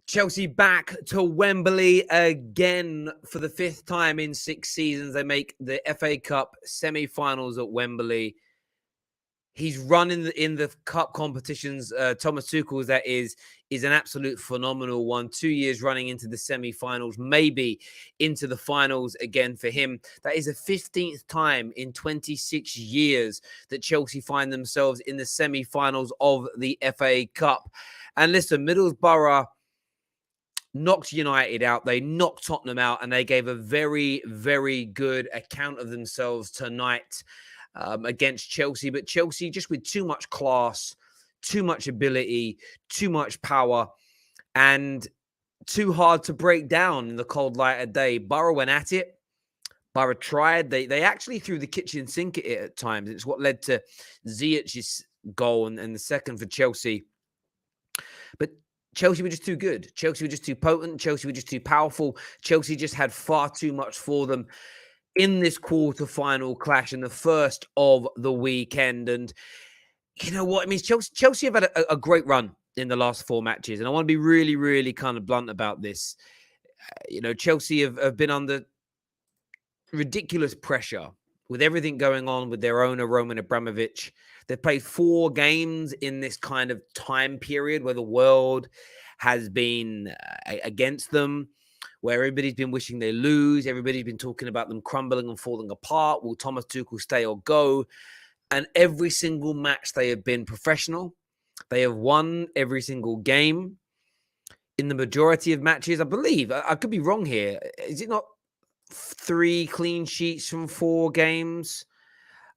Chelsea back to Wembley again for the 5th time in 6 seasons. They make the FA Cup semi-finals at Wembley. He's run in the cup competitions. Thomas Tuchel, that is an absolute phenomenal one. 2 years running into the semi-finals, maybe into the finals again for him. That is the 15th time in 26 years that Chelsea find themselves in the semi-finals of the FA Cup. And listen, Middlesbrough knocked United out, they knocked Tottenham out, and they gave a very, very good account of themselves tonight against Chelsea. But Chelsea just with too much class, too much ability, too much power, and too hard to break down in the cold light of day. Borough went at it. Borough tried. They actually threw the kitchen sink at it at times. It's what led to Ziyech's goal and the second for Chelsea. But Chelsea were just too good. Chelsea were just too potent. Chelsea were just too powerful. Chelsea just had far too much for them in this quarter-final clash in the first of the weekend. And you know what? I mean, Chelsea have had a great run in the last 4 matches. And I want to be really, really kind of blunt about this. Chelsea have been under ridiculous pressure with everything going on with their owner, Roman Abramovich. They've played 4 games in this kind of time period where the world has been against them, where everybody's been wishing they lose. Everybody's been talking about them crumbling and falling apart. Will Thomas Tuchel stay or go? And every single match they have been professional. They have won every single game. In the majority of matches, I believe, I could be wrong here. Is it not 3 clean sheets from 4 games?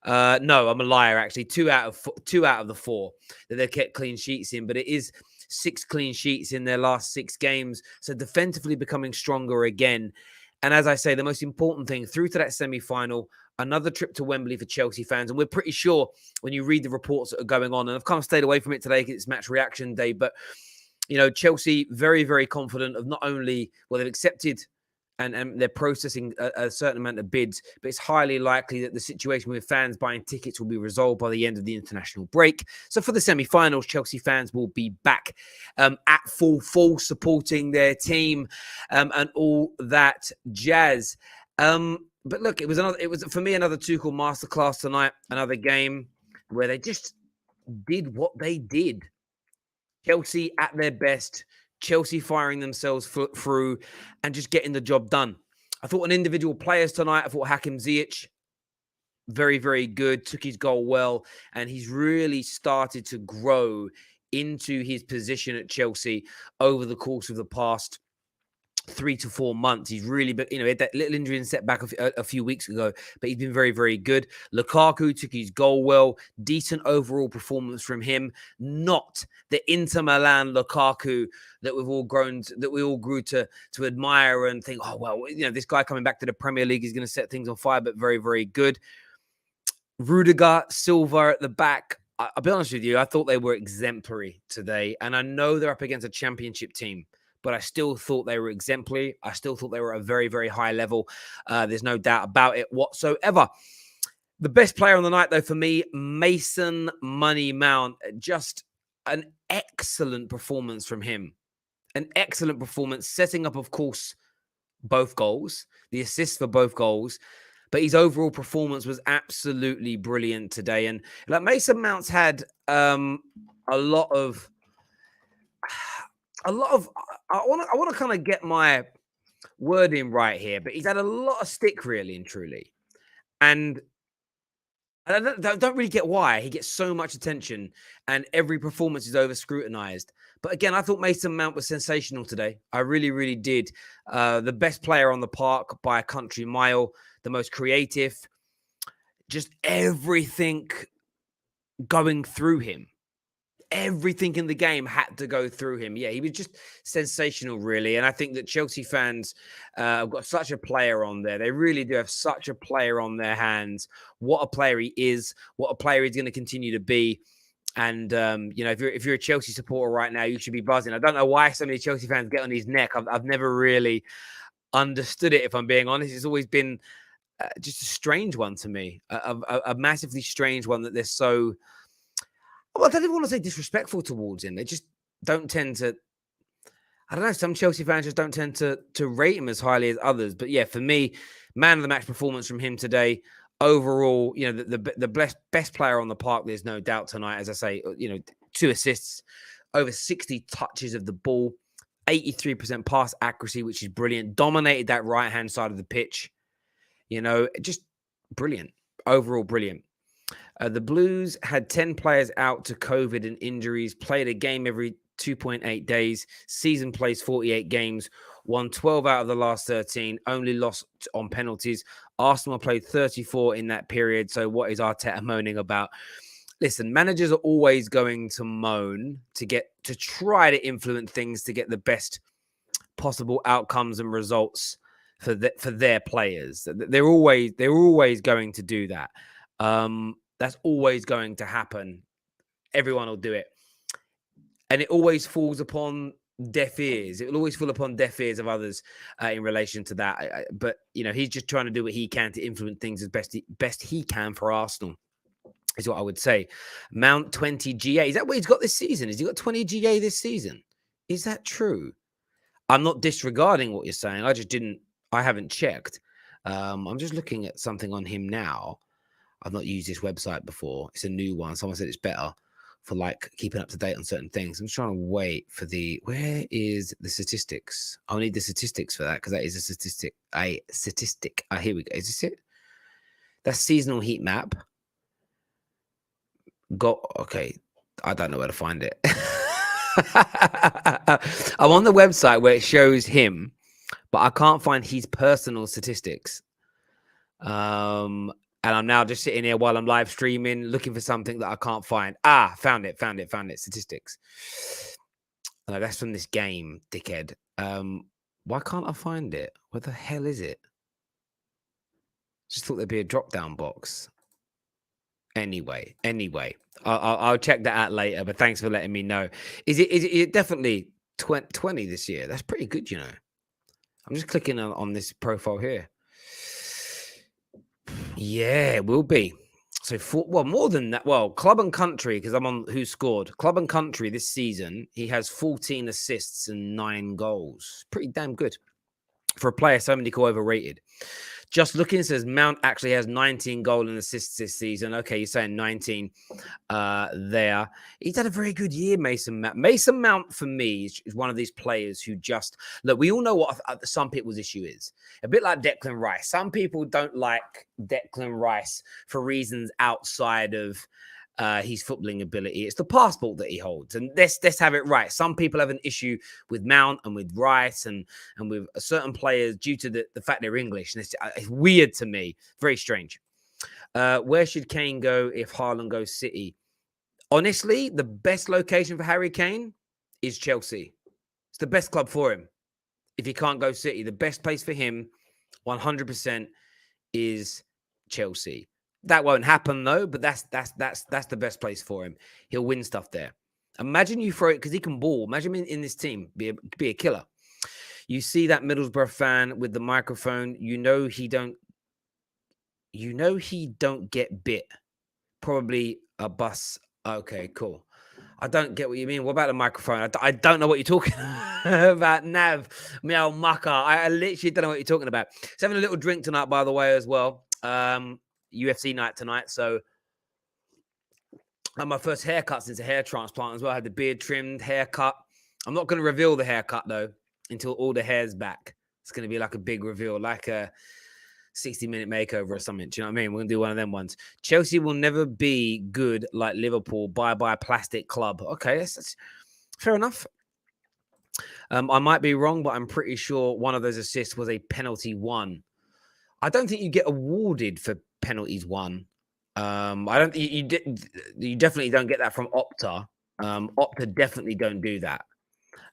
No, I'm a liar, actually. 2 out of the 4 that they've kept clean sheets in, but it is 6 clean sheets in their last 6 games. So defensively becoming stronger again. And as I say, the most important thing, through to that semi-final, another trip to Wembley for Chelsea fans. And we're pretty sure when you read the reports that are going on, and I've kind of stayed away from it today because it's match reaction day, but, Chelsea very, very confident of not only, they've accepted and they're processing a certain amount of bids, but it's highly likely that the situation with fans buying tickets will be resolved by the end of the international break. So for the semi-finals, Chelsea fans will be back at full supporting their team and all that jazz. But look, it was for me another Tuchel masterclass tonight, another game where they just did what they did. Chelsea at their best. Chelsea firing themselves through and just getting the job done. I thought on individual players tonight, I thought Hakim Ziyech, very, very good, took his goal well, and he's really started to grow into his position at Chelsea over the course of the past 3 to 4 months. He's really, he had that little injury and setback a few weeks ago, but he's been very, very good. Lukaku took his goal well. Decent overall performance from him. Not the Inter Milan Lukaku that we all grew to admire and think, oh, well, this guy coming back to the Premier League is going to set things on fire, but very, very good. Rudiger, Silva at the back. I'll be honest with you, I thought they were exemplary today. And I know they're up against a championship team, but I still thought they were exemplary. I still thought they were at a very, very high level. There's no doubt about it whatsoever. The best player on the night, though, for me, Mason Money Mount. Just an excellent performance from him. An excellent performance, setting up, of course, both goals, the assists for both goals. But his overall performance was absolutely brilliant today. And like Mason Mount's had a lot of. I want to kind of get my wording right here, but he's had a lot of stick, really and truly. And I don't really get why he gets so much attention and every performance is over scrutinized. But again, I thought Mason Mount was sensational today. I really, really did. The best player on the park by a country mile, the most creative, just everything going through him. Everything in the game had to go through him. Yeah, he was just sensational, really. And I think that Chelsea fans have got such a player on there. They really do have such a player on their hands. What a player he is. What a player he's going to continue to be. And, if you're a Chelsea supporter right now, you should be buzzing. I don't know why so many Chelsea fans get on his neck. I've never really understood it, if I'm being honest. It's always been just a strange one to me. A massively strange one that they're so... Well, I don't even want to say disrespectful towards him. They just don't tend to... I don't know. Some Chelsea fans just don't tend to rate him as highly as others. But yeah, for me, man of the match performance from him today. Overall, you know, the best player on the park. There's no doubt tonight. As I say, you know, 2 assists, over 60 touches of the ball, 83% pass accuracy, which is brilliant. Dominated that right hand side of the pitch. You know, just brilliant. Overall, brilliant. The Blues had 10 players out to COVID and injuries, played a game every 2.8 days, season plays 48 games, won 12 out of the last 13, only lost on penalties. Arsenal played 34 in that period. So what is Arteta moaning about? Listen, managers are always going to moan to try to influence things to get the best possible outcomes and results for their players. They're always going to do that. That's always going to happen. Everyone will do it. And it always falls upon deaf ears. It will always fall upon deaf ears of others in relation to that. But, you know, he's just trying to do what he can to influence things as best he can for Arsenal, is what I would say. Mount 20 GA. Is that what he's got this season? Has he got 20 GA this season? Is that true? I'm not disregarding what you're saying. I haven't checked. I'm just looking at something on him now. I've not used this website before. It's a new one. Someone said it's better for like keeping up to date on certain things. I'm just trying to wait for where is the statistics? I'll need the statistics for that because that is a statistic. Here we go. Is this it? That's seasonal heat map. Okay. I don't know where to find it. I'm on the website where it shows him, but I can't find his personal statistics. And I'm now just sitting here while I'm live streaming, looking for something that I can't find. Found it. Statistics. No, that's from this game, dickhead. Why can't I find it? Where the hell is it? Just thought there'd be a drop-down box. Anyway, I'll check that out later. But thanks for letting me know. Is it definitely 20 this year? That's pretty good, you know. I'm just clicking on this profile here. Yeah, it will be. So, more than that. Well, club and country, because I'm on who scored. Club and country this season, he has 14 assists and 9 goals. Pretty damn good for a player so many call overrated. Just looking, says Mount actually has 19 goal and assists this season. Okay, you're saying 19 there. He's had a very good year, Mason Mount. Mason Mount, for me, is one of these players who just... Look, we all know what some people's issue is. A bit like Declan Rice. Some people don't like Declan Rice for reasons outside of his footballing ability. It's the passport that he holds. And let's have it right. Some people have an issue with Mount and with Rice and with certain players due to the fact they're English. And it's weird to me. Very strange. Where should Kane go if Haaland goes City? Honestly, the best location for Harry Kane is Chelsea. It's the best club for him. If he can't go City, the best place for him, 100%, is Chelsea. That won't happen though, but that's the best place for him. He'll win stuff there. Imagine you throw it because he can ball. Imagine him in this team be a killer. You see that Middlesbrough fan with the microphone. You know he don't get bit. Probably a bus. Okay, cool. I don't get what you mean. What about the microphone? I don't know what you're talking about. Nav, meow, mucker. I literally don't know what you're talking about. It's having a little drink tonight, by the way, as well. UFC night tonight, so I had my first haircut since a hair transplant as well. I had the beard trimmed, haircut. I'm not going to reveal the haircut though until all the hair's back. It's going to be like a big reveal, like a 60-minute makeover or something. Do you know what I mean? We're going to do one of them ones. Chelsea will never be good like Liverpool. Bye plastic club. Okay, that's fair enough. I might be wrong, but I'm pretty sure one of those assists was a penalty won. I don't think you get awarded for penalties won. I don't think you definitely don't get that from Opta. Opta definitely don't do that.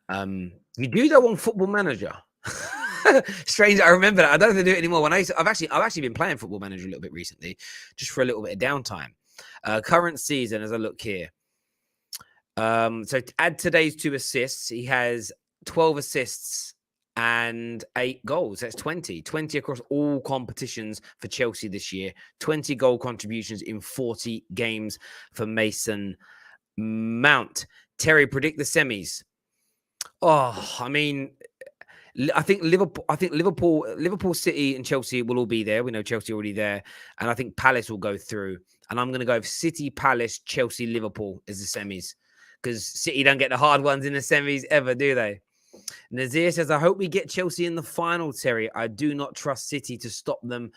You do though on Football Manager. Strange, I remember that. I don't know if they do it anymore. I've actually been playing Football Manager a little bit recently, just for a little bit of downtime. Current season, as I look here. So to add today's 2 assists, he has 12 assists and 8 goals. That's 20 across all competitions for Chelsea this year. 20 goal contributions in 40 games for Mason Mount. Terry, predict the semis. Oh, I mean, I think Liverpool City and Chelsea will all be there. We know Chelsea already there. And I think Palace will go through. And I'm going to go with City, Palace, Chelsea, Liverpool as the semis. Because City don't get the hard ones in the semis ever, do they? Nazir says, I hope we get Chelsea in the final, Terry. I do not trust City to stop them.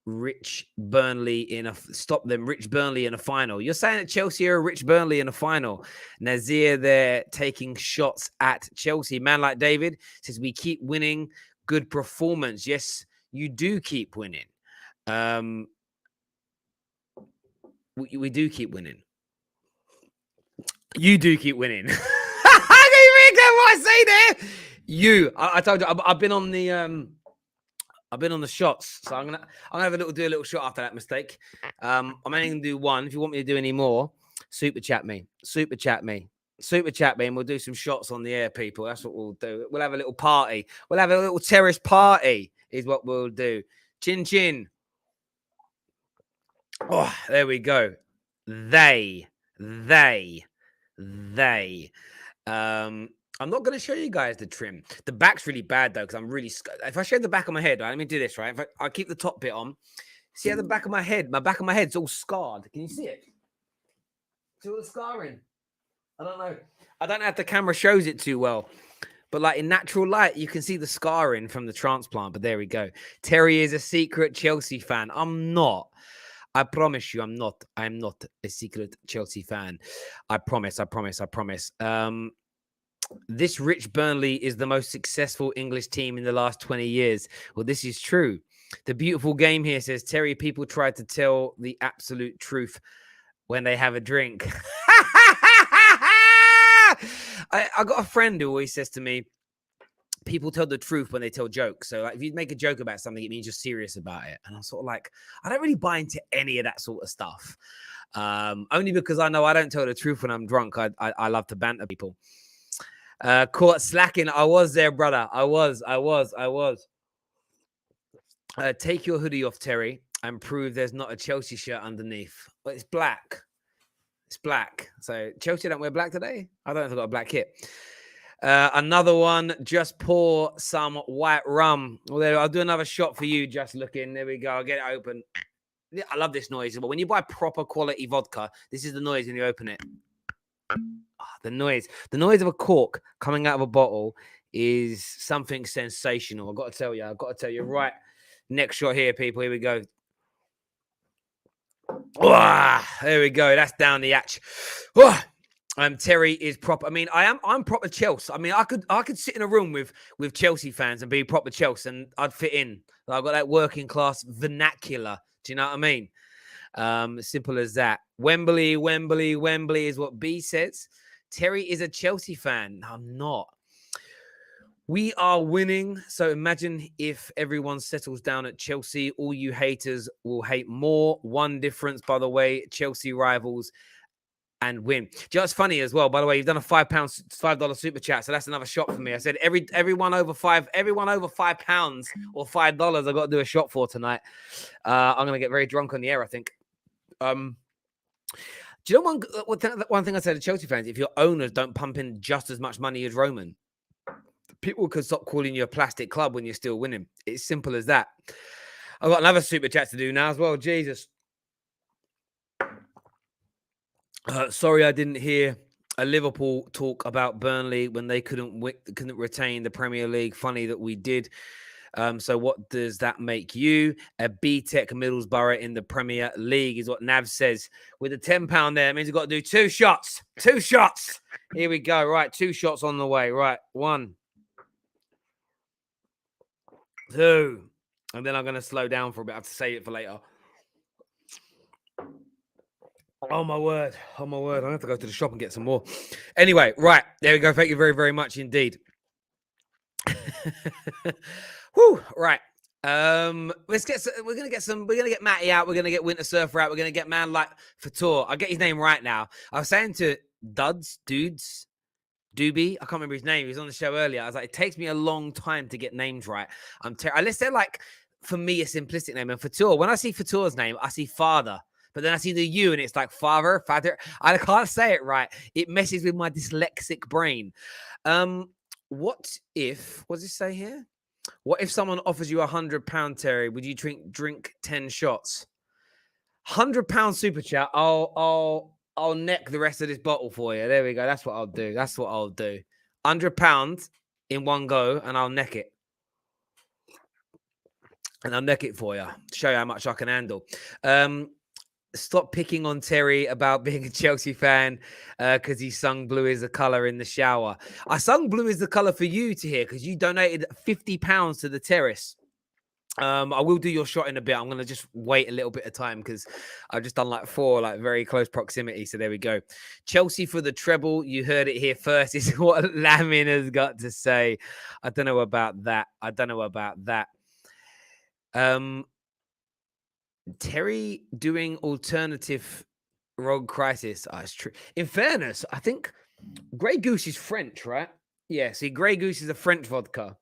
Rich Burnley in a final. You're saying that Chelsea are Rich Burnley in a final. Nazir there taking shots at Chelsea. Man like David says we keep winning. Good performance. Yes, you do keep winning. We do keep winning. You do keep winning. Can you read what I say there? I told you I've been on the shots, so I'm gonna do a little shot after that mistake. I'm only gonna do one. If you want me to do any more, super chat me, and we'll do some shots on the air, people. That's what we'll do. We'll have a little party. We'll have a little terrace party, is what we'll do. Chin chin. Oh, there we go. They. I'm not going to show you guys the trim. The back's really bad, though, because I'm really... If I show the back of my head, right, let me do this, right? I keep the top bit on. See how the back of my head's all scarred. Can you see it? See all the scarring? I don't know. I don't know if the camera shows it too well. But, like, in natural light, you can see the scarring from the transplant. But there we go. Terry is a secret Chelsea fan. I'm not. I promise you, I'm not a secret Chelsea fan. I promise. This Rich Burnley is the most successful English team in the last 20 years. Well, this is true. The beautiful game here says, Terry, people try to tell the absolute truth when they have a drink. I got a friend who always says to me, people tell the truth when they tell jokes. So like, if you make a joke about something, it means you're serious about it. And I'm sort of like, I don't really buy into any of that sort of stuff. Only because I know I don't tell the truth when I'm drunk. I love to banter people. Caught slacking. I was there, brother. I was. Take your hoodie off, Terry, and prove there's not a Chelsea shirt underneath. But it's black. So Chelsea don't wear black today? I don't know if I've got a black kit. Another one, just pour some white rum. Well, I'll do another shot for you, just looking. There we go. I'll get it open. I love this noise. But when you buy proper quality vodka, this is the noise when you open it. The noise of a cork coming out of a bottle is something sensational. I've got to tell you. Right. Next shot here, people. Here we go. There we go. That's down the hatch. Terry is proper. I mean, I'm proper Chelsea. I mean, I could sit in a room with Chelsea fans and be proper Chelsea, and I'd fit in. I've got that working class vernacular. Do you know what I mean? Simple as that. Wembley is what B says. Terry is a Chelsea fan. I'm not. We are winning. So imagine if everyone settles down at Chelsea. All you haters will hate more. One difference, by the way, Chelsea rivals and win. Just funny as well. By the way, you've done a $5 super chat, so that's another shot for me. I said everyone over £5 or $5, I got to do a shot for tonight. I'm gonna get very drunk on the air, I think. Do you know one thing I said to Chelsea fans? If your owners don't pump in just as much money as Roman, people could stop calling you a plastic club when you're still winning. It's simple as that. I've got another super chat to do now as well. Jesus. Sorry, I didn't hear a Liverpool talk about Burnley when they couldn't retain the Premier League. Funny that we did. So what does that make you? A B-Tech Middlesbrough in the Premier League is what Nav says. With a £10 there, it means you've got to do 2 shots. 2 shots. Here we go. Right, 2 shots on the way. Right, 1, 2. And then I'm going to slow down for a bit. I have to save it for later. Oh, my word. I have to go to the shop and get some more. Anyway, right. There we go. Thank you very, very much indeed. Whew, right. We're gonna get Matty out, we're gonna get Winter Surfer out, we're gonna get man like Fator. I'll get his name right now. I was saying to Doobie, I can't remember his name, he was on the show earlier. I was like, it takes me a long time to get names right. Unless they're like, for me, a simplistic name. And Fator, when I see Fator's name, I see father. But then I see the U and it's like father. I can't say it right. It messes with my dyslexic brain. What does it say here? What if someone offers you £100, Terry? Would you drink 10 shots? £100 super chat. I'll neck the rest of this bottle for you. There we go. That's what I'll do. £100 in one go, and I'll neck it. And I'll neck it for you. Show you how much I can handle. Stop picking on Terry about being a Chelsea fan because he sung Blue is the Colour in the shower. I sung Blue is the Colour for you to hear because you donated £50 to the terrace. I will do your shot in a bit. I'm going to just wait a little bit of time because I've just done like 4, like very close proximity. So there we go. Chelsea for the treble. You heard it here first. This is what Lamin has got to say. I don't know about that. Terry doing alternative Rogue Crisis. Oh, it's true. In fairness, I think Grey Goose is French, right? Yeah, see, Grey Goose is a French vodka.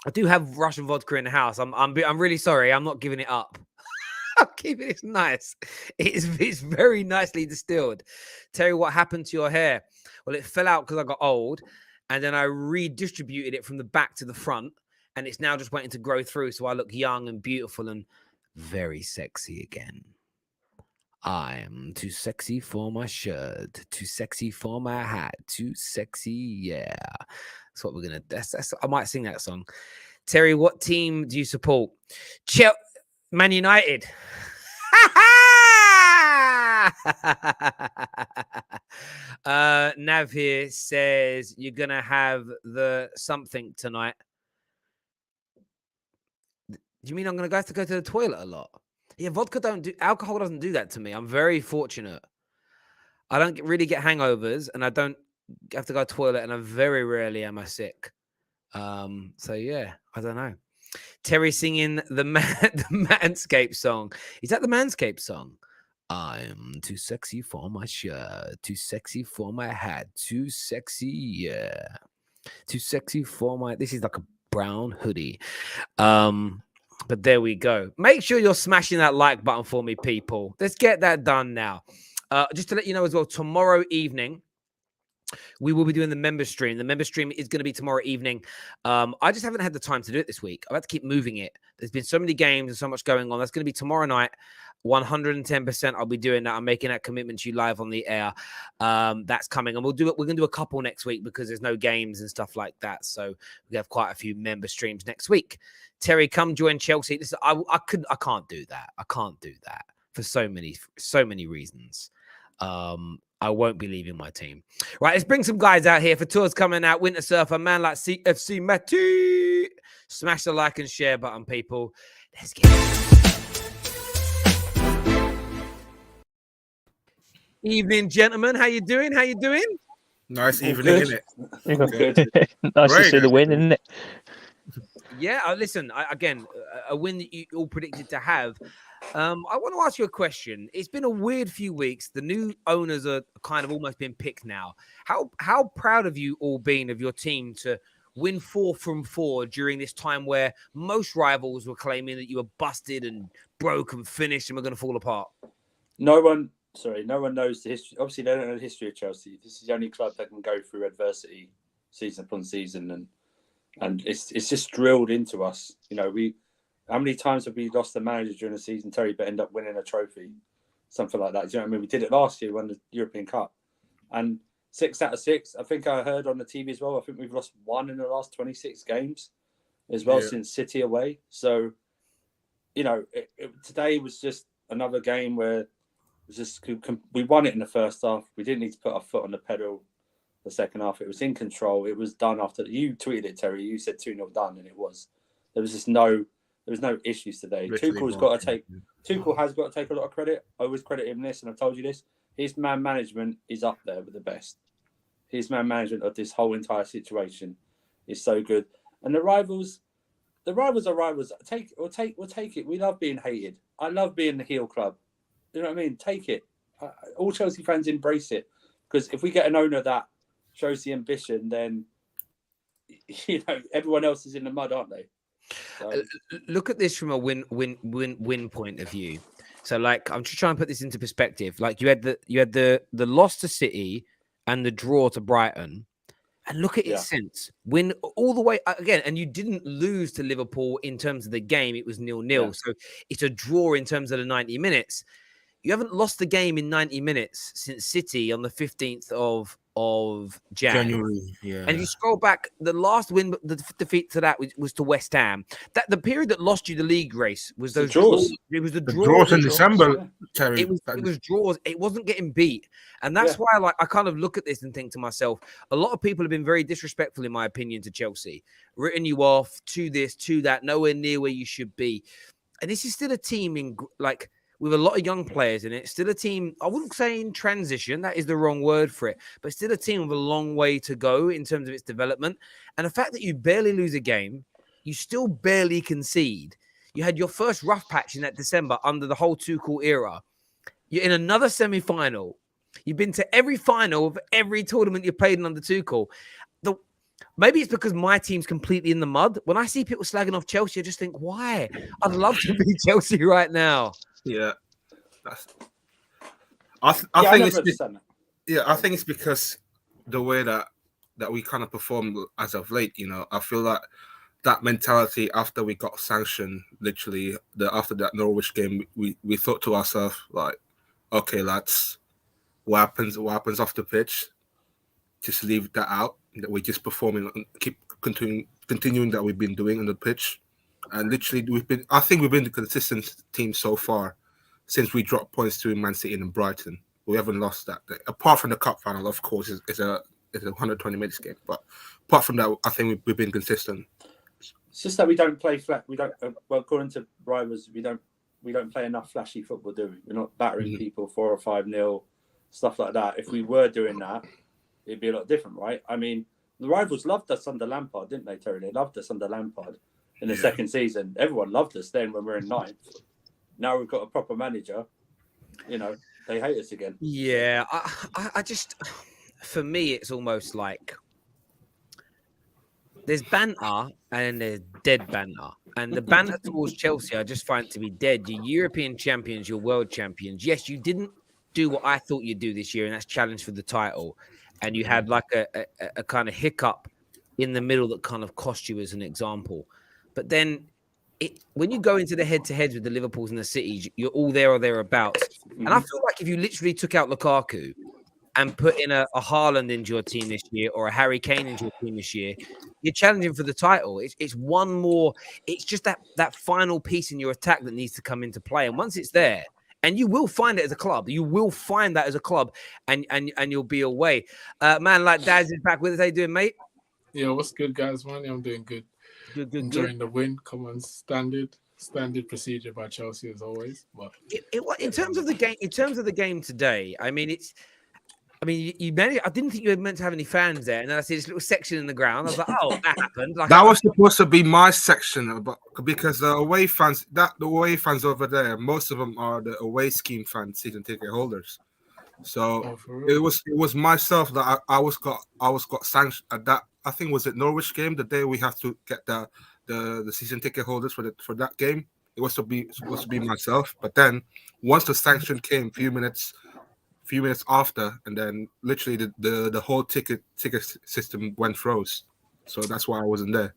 I do have Russian vodka in the house. I'm really sorry. I'm not giving it up. I'm keeping it nice. It's very nicely distilled. Terry, what happened to your hair? Well, it fell out because I got old, and then I redistributed it from the back to the front, and it's now just waiting to grow through, so I look young and beautiful and very sexy again. I am too sexy for my shirt, too sexy for my hat, too sexy, yeah. That's what we're gonna. That's I might sing that song. Terry, what team do you support? Man United. Nav here says you're gonna have the something tonight. Do you mean I'm gonna have to go to the toilet a lot? Yeah, alcohol doesn't do that to me. I'm very fortunate. I don't really get hangovers, and I don't have to go to the toilet, and I very rarely am I sick. So yeah, I don't know. Terry singing the Manscaped song. Is that the Manscaped song? I'm too sexy for my shirt, too sexy for my hat, too sexy, yeah. Too sexy for my. This is like a brown hoodie. But there we go. Make sure you're smashing that like button for me, people. Let's get that done now. Just to let you know as well, tomorrow evening, we will be doing the member stream. The member stream is going to be tomorrow evening. I just haven't had the time to do it this week. I've had to keep moving it. There's been so many games and so much going on. That's going to be tomorrow night. 110%. I'll be doing that. I'm making that commitment to you live on the air. That's coming. And we'll do it. We're going to do a couple next week because there's no games and stuff like that. So we have quite a few member streams next week. Terry, come join Chelsea. Listen, I can't do that. I can't do that for so many reasons. I won't be leaving my team. Right, let's bring some guys out here for tours coming out. Winter Surf, a man like CFC Matty. Smash the like and share button, people. Let's get it. Evening, gentlemen. How you doing? Nice evening, isn't it? Good. Nice to see the win, isn't it? Yeah, listen, a win that you all predicted to have. I want to ask you a question. It's been a weird few weeks. The new owners are kind of almost been picked now. How proud have you all been of your team to win 4 from 4 during this time where most rivals were claiming that you were busted and broke and finished and were going to fall apart? No one knows the history. Obviously, they don't know the history of Chelsea. This is the only club that can go through adversity season upon season, and it's just drilled into us. You know, how many times have we lost the manager during the season, Terry, but end up winning a trophy, something like that? Do you know what I mean? We did it last year, won the European Cup, and 6 out of 6. I think I heard on the TV as well. I think we've lost 1 in the last 26 games, as well, since City away. So, you know, today was just another game where we won it in the first half. We didn't need to put our foot on the pedal. The second half, it was in control. It was done after you tweeted it, Terry. You said 2-0 done, and it was. There was no issues today. Tuchel has got to take a lot of credit. I always credit him this, and I've told you this. His man management is up there with the best. His man management of this whole entire situation is so good. And the rivals are rivals. We'll take it. We love being hated. I love being the heel club. You know what I mean? Take it. All Chelsea fans embrace it, because if we get an owner that shows the ambition, then you know everyone else is in the mud, aren't they? So. Look at this from a win point of view. So, like, I'm just trying to put this into perspective. Like, you had the loss to City and the draw to Brighton, and look at it since win all the way again. And you didn't lose to Liverpool in terms of the game; it was 0-0. Yeah. So it's a draw in terms of the 90 minutes. You haven't lost the game in 90 minutes since City on the 15th of January. Yeah. And if you scroll back, the last win, the defeat to that was to West Ham. That the period that lost you the league race was those draws. It was the draws in December. Terry. It was draws. It wasn't getting beat, and that's why I kind of look at this and think to myself, a lot of people have been very disrespectful, in my opinion, to Chelsea, written you off to this, to that, nowhere near where you should be, and this is still a team with a lot of young players in it. Still a team, I wouldn't say in transition, that is the wrong word for it, but still a team with a long way to go in terms of its development. And the fact that you barely lose a game, you still barely concede. You had your first rough patch in that December under the whole Tuchel era. You're in another semi-final. You've been to every final of every tournament you played in under Tuchel. Maybe it's because my team's completely in the mud. When I see people slagging off Chelsea, I just think, why? I'd love to be Chelsea right now. Yeah, I think it's because the way that we kind of performed as of late. I feel like that mentality after we got sanctioned, literally after that Norwich game, we thought to ourselves like, okay, lads, what happens off the pitch? Just leave that out. That we're just performing and keep continuing that we've been doing on the pitch. And literally, we've been the consistent team so far since we dropped points to Man City and Brighton. We haven't lost that. Apart from the cup final, of course, is a 120 minutes game. But apart from that, I think we've been consistent. It's just that we don't play flat. We don't. Well, according to rivals, we don't play enough flashy football, do we? We're not battering people 4 or 5-0, stuff like that. If we were doing that, it'd be a lot different, right? I mean, the rivals loved us under Lampard, didn't they, Terry? They loved us under Lampard. In the second season, everyone loved us then when we were in 9th. Now we've got a proper manager, they hate us again. Yeah, I just, for me, it's almost like there's banter and there's dead banter. And the banter towards Chelsea, I just find to be dead. You're European champions, you're world champions. Yes, you didn't do what I thought you'd do this year, and that's challenge for the title. And you had like a kind of hiccup in the middle that kind of cost you as an example. But then when you go into the head-to-heads with the Liverpools and the Cities, you're all there or thereabouts. And I feel like if you literally took out Lukaku and put in a Haaland into your team this year or a Harry Kane into your team this year, you're challenging for the title. It's one more. It's just that final piece in your attack that needs to come into play. And once it's there, and you will find it as a club. You will find that as a club, and you'll be away. Man like Daz is back with us. How you doing, mate? Yeah, what's good, guys? Man, I'm doing good. Enjoying the win. Come on, standard procedure by Chelsea as always. But in terms of the game today, I mean, you managed. I didn't think you were meant to have any fans there, and then I see this little section in the ground. I was like, oh, that happened. That was supposed to be my section, but because the away fans over there, most of them are the away scheme fans, season ticket holders. So it was myself that I was got sanctioned at that. I think was it Norwich game, the day we have to get the season ticket holders for that game. It was supposed to be myself, but then once the sanction came, few minutes after, and then literally the whole ticket system went froze. So that's why I wasn't there.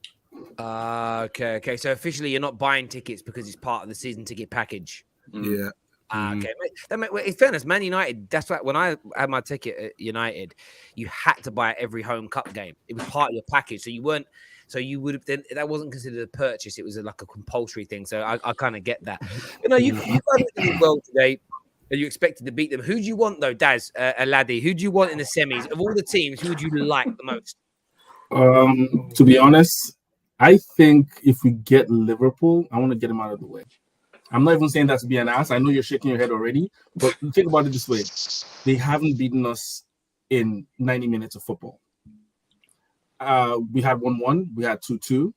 Okay. So officially, you're not buying tickets because it's part of the season ticket package. Yeah. Okay. In fairness, Man United, that's right. When I had my ticket at United, you had to buy every home cup game. It was part of your package. So you would have then that wasn't considered a purchase. It was like a compulsory thing. So I kind of get that. You guys did well today. Are you expected to beat them? Who do you want though, Daz, Laddie? Who do you want in the semis? Of all the teams, who would you like the most? To be honest, I think if we get Liverpool, I want to get them out of the way. I'm not even saying that to be an ass. I know you're shaking your head already, but think about it this way. They haven't beaten us in 90 minutes of football. We had 1-1. We had 2-2.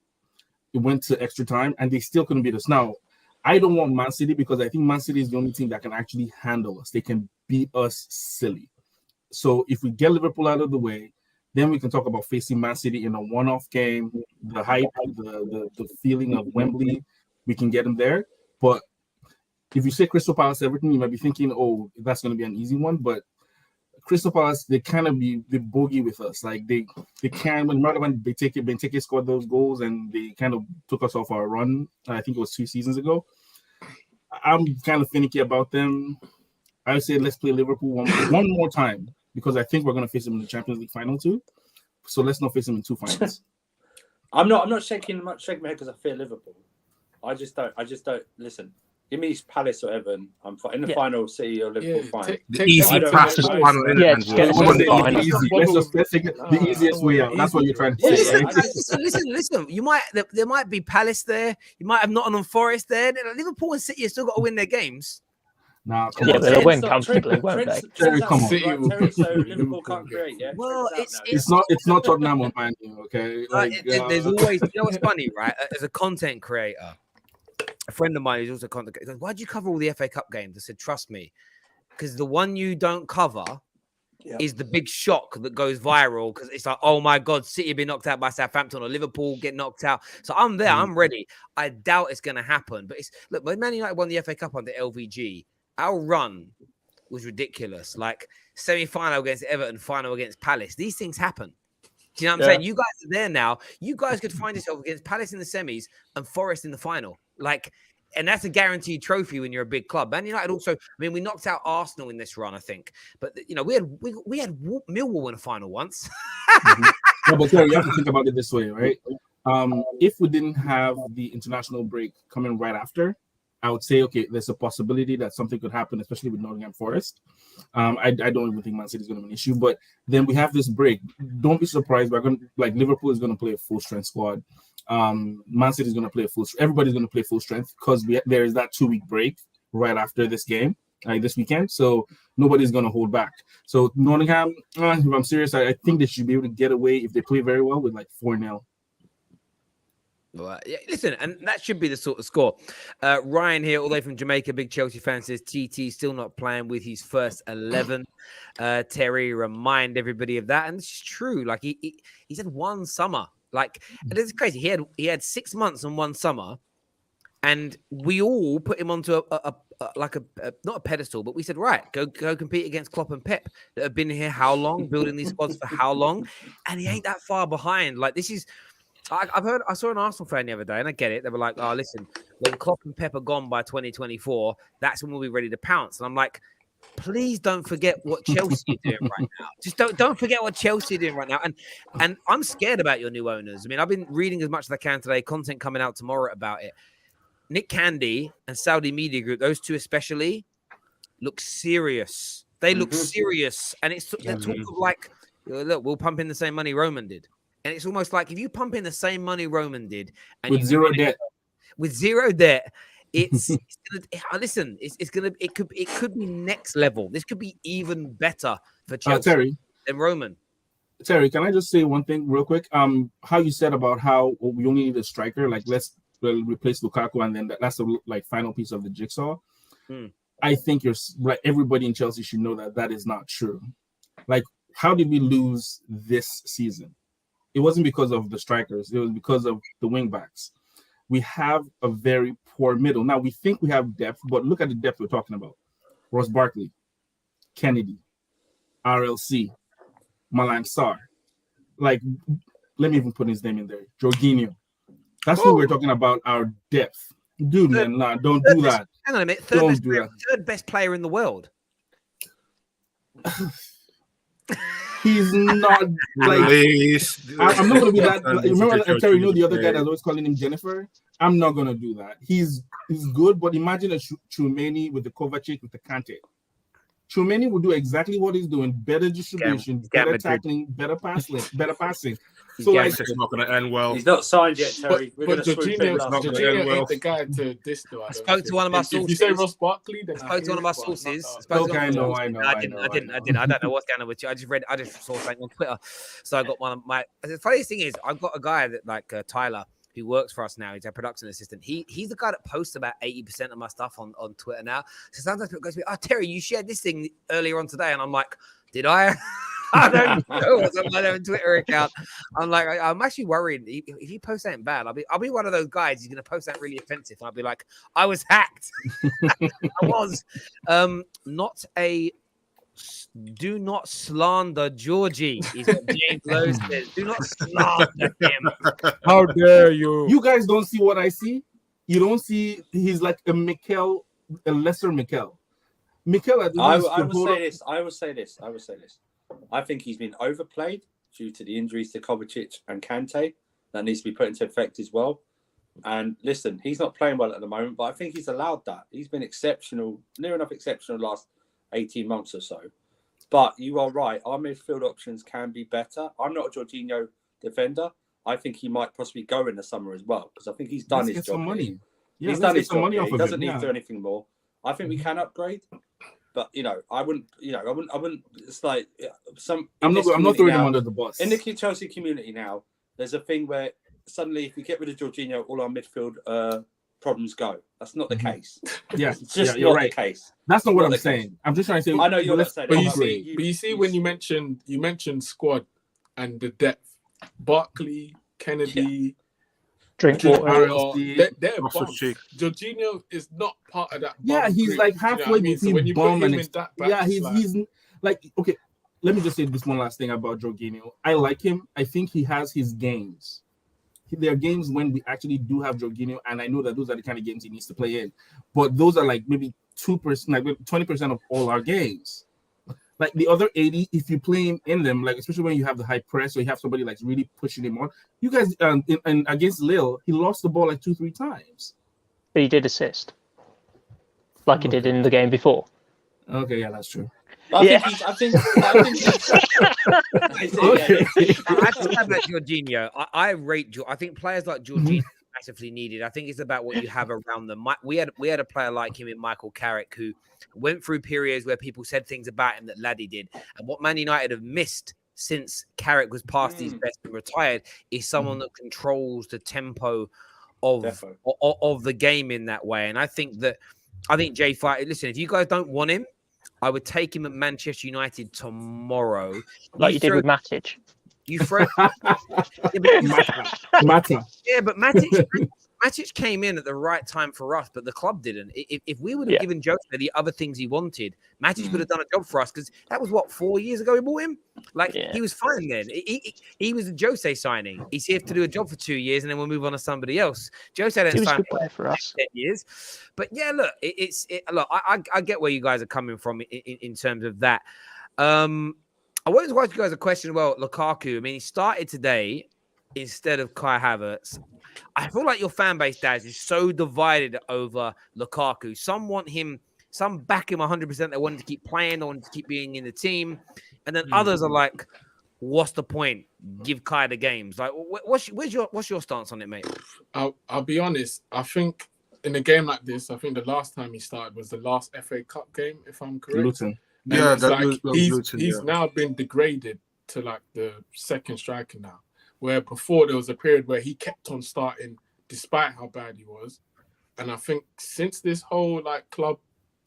It went to extra time, and they still couldn't beat us. Now, I don't want Man City because I think Man City is the only team that can actually handle us. They can beat us silly. So if we get Liverpool out of the way, then we can talk about facing Man City in a one-off game, the hype, the feeling of Wembley. We can get them there. But if you say Crystal Palace Everton, you might be thinking, oh, that's going to be an easy one. But Crystal Palace, they kind of be the bogey with us. Like they can when Benteke scored those goals and they kind of took us off our run. I think it was 2 seasons ago. I'm kind of finicky about them. I would say let's play Liverpool one more time because I think we're going to face them in the Champions League final too. So let's not face them in 2 finals. I'm not shaking my head because I fear Liverpool. I just don't listen. Give me Palace or Everton. I'm in the final. City or Liverpool. Fine. The easy pass to the final. Let's take the easiest way out. That's what you're trying to say. Listen. There might be Palace there. You might have Nottingham Forest there. Liverpool and City have still got to win their games. Nah, but they'll win comfortably, won't they? Come on. So Liverpool can't create. Yeah. Well, it's not Tottenham or Man U. Okay. There's always. You know what's funny, right? As a content creator. A friend of mine who's also content creator goes, why'd you cover all the FA Cup games? I said, trust me, because the one you don't cover is the big shock that goes viral because it's like, oh my God, City have been knocked out by Southampton or Liverpool get knocked out. So I'm there, I'm ready. I doubt it's going to happen. But look, when Man United won the FA Cup under LVG, our run was ridiculous. Like semi-final against Everton, final against Palace. These things happen. Do you know what I'm saying? You guys are there now. You guys could find yourself against Palace in the semis and Forest in the final. And that's a guaranteed trophy when you're a big club. Man United also, we knocked out Arsenal in this run, I think. But, we had Millwall in a final once. No, but Terry, you have to think about it this way, right? If we didn't have the international break coming right after, I would say, okay, there's a possibility that something could happen, especially with Nottingham Forest. I don't even think Man City is going to be an issue. But then we have this break. Don't be surprised. Liverpool is going to play a full strength squad. Man City is going to play everybody's going to play full strength because there is that 2-week break right after this game, this weekend. So nobody's going to hold back. So Nottingham, if I'm serious, I think they should be able to get away if they play very well with 4-0. Well, listen, and that should be the sort of score. Ryan here, all the way from Jamaica, big Chelsea fan, says TT still not playing with his first 11. Terry, remind everybody of that, and this is true. Like he's had one summer. It's crazy. He had 6 months and 1 summer, and we all put him onto a not a pedestal, but we said, right, go compete against Klopp and Pep that have been here how long, building these squads for how long, and he ain't that far behind. This is. I saw an Arsenal fan the other day, and I get it. They were like, "Oh, listen, when Klopp and Pep are gone by 2024, that's when we'll be ready to pounce." And I'm like, "Please don't forget what Chelsea are doing right now. Just don't forget what Chelsea are doing right now." And I'm scared about your new owners. I've been reading as much as I can today. Content coming out tomorrow about it. Nick Candy and Saudi Media Group, those two especially, look serious. They look serious, and they're talk of look, we'll pump in the same money Roman did. And it's almost like if you pump in the same money Roman did, and with zero debt, it's listen. It could be next level. This could be even better for Chelsea than Roman. Terry, can I just say one thing real quick? How you said about how we only need a striker, let's replace Lukaku, and then that's the final piece of the jigsaw. I think you're right. Everybody in Chelsea should know that is not true. How did we lose this season? It wasn't because of the strikers. It was because of the wing backs. We have a very poor middle. Now, we think we have depth, but look at the depth we're talking about. Ross Barkley, Kennedy, RLC, Malang Sarr. Let me even put his name in there. Jorginho. That's what we're talking about, our depth. Dude, man, don't do that. Hang on a minute. Third best player in the world. He's not I'm not gonna be that. Remember, Terry, the other guy that's always calling him Jennifer. I'm not gonna do that. He's good, but imagine a Tchouaméni with the Kovacic with the Kante. Tchouaméni will do exactly what he's doing: better distribution, better tackling, better passing. So it's just not going to end well. He's not signed yet, Terry. But Jorginho ain't the guy to diss. I spoke to one of my sources. If you say Ross Barkley, then I spoke to one of my sources. I know. I didn't. I don't know what's going on with you. I just saw something on Twitter. So I got one of my. The funniest thing is, I've got a guy that Tyler, who works for us now. He's our production assistant. He's the guy that posts about 80% of my stuff on Twitter now. So sometimes people go to me, "Oh, Terry, you shared this thing earlier on today," and I'm like, "Did I?" I don't know what's on my own Twitter account. I'm like, I'm actually worried if you post something bad, I'll be one of those guys who's gonna post that really offensive. And I'll be like, I was hacked. I was. Do not slander Georgie, is what James Lowe says. Do not slander him. How dare you? You guys don't see what I see. You don't see he's like a lesser Mikel. Mikel, I will say this. I think he's been overplayed due to the injuries to Kovacic and Kante. That needs to be put into effect as well. And listen, he's not playing well at the moment, but I think he's allowed that. He's been exceptional, near enough exceptional last 18 months or so. But you are right. Our midfield options can be better. I'm not a Jorginho defender. I think he might possibly go in the summer as well because I think he's done his job. Money. Yeah, he's done his job. He doesn't need to do anything more. I think we can upgrade, but I wouldn't. It's like I'm not throwing him under the bus. In the Chelsea community now, there's a thing where suddenly, if we get rid of Jorginho, all our midfield problems go. That's not the case. Yeah, it's just you're not right. the case. That's not what I'm saying. I'm just trying to say. I know you're not saying. But you see, when you mentioned squad and the depth, Barkley, Kennedy, Drinkwater, they're bums. Jorginho is not part of that. Yeah, he's like halfway between bum and he's like okay. Let me just say this one last thing about Jorginho. I like him. I think he has his games. There are games when we actually do have Jorginho, and I know that those are the kind of games he needs to play in. But those are like maybe 2%, like 20% of all our games. Like the other 80, if you play him in them, like especially when you have the high press or you have somebody like really pushing him on. You guys, and against Lille, he lost the ball like 2-3 times. But he did assist, like he did in the game before. Okay, yeah, that's true. I think I about Jorginho. I rate. I think players like Jorginho are massively needed. I think it's about what you have around them. We had a player like him in Michael Carrick who went through periods where people said things about him that Laddie did, and what Man United have missed since Carrick was past his best and retired is someone that controls the tempo of the game in that way. And I think J5. Listen, if you guys don't want him, I would take him at Manchester United tomorrow. Like you did with Matic. You throw Matic. Yeah, but Matic came in at the right time for us, but the club didn't. If we would have given Jose the other things he wanted, Matic would have done a job for us because that was 4 years ago we bought him. He was fine then. He was a Jose signing. He's here to do a job for 2 years and then we'll move on to somebody else. Jose didn't sign for us 10 years. But yeah, look, look, I get where you guys are coming from in terms of that. I wanted to ask you guys a question about Lukaku. I mean, he started today instead of Kai Havertz. I feel like your fan base, Daz, is so divided over Lukaku. Some want him, some back him 100%. They want him to keep playing, they want him to keep being in the team. And then others are like, what's the point? Give Kai the games. Like, what's your stance on it, mate? I'll be honest. I think in a game like this, I think the last time he started was the last FA Cup game, if I'm correct. Luton. He's now been degraded to like the second striker now. Where before there was a period where he kept on starting despite how bad he was. And I think since this whole like club